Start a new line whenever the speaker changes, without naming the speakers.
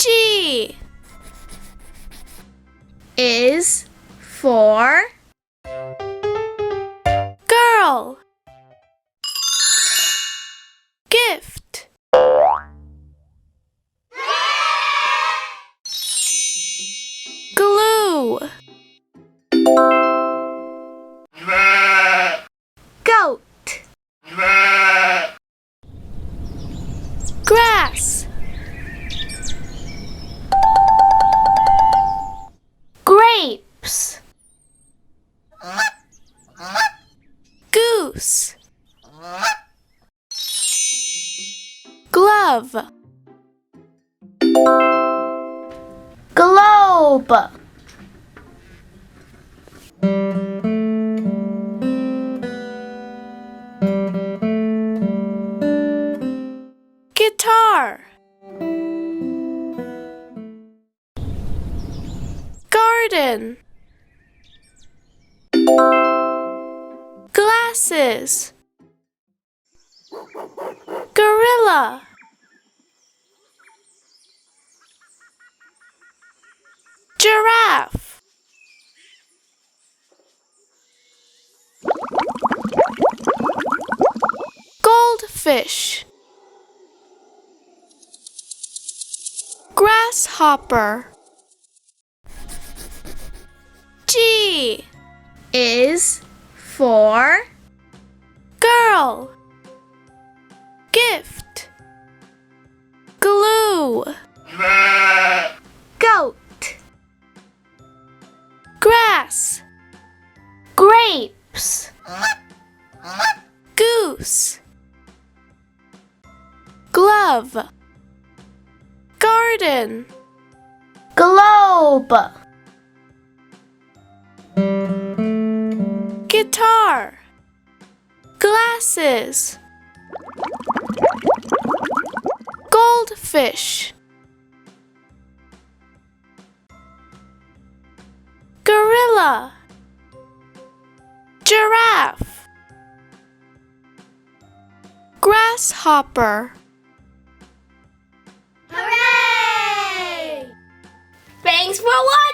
G is for girl. Gift. Glue. Goat. Grass. Grapes. Goose. Glove. Globe. Guitar. Garden. Glasses. Gorilla. Giraffe. Goldfish. Grasshopper. G is for girl. Gift. Glue. Goat. Grass. Grapes. Goose. Glove. Garden. Globe. Guitar. Glasses. Goldfish. Gorilla. Giraffe. Grasshopper.
Hooray! Thanks for watching!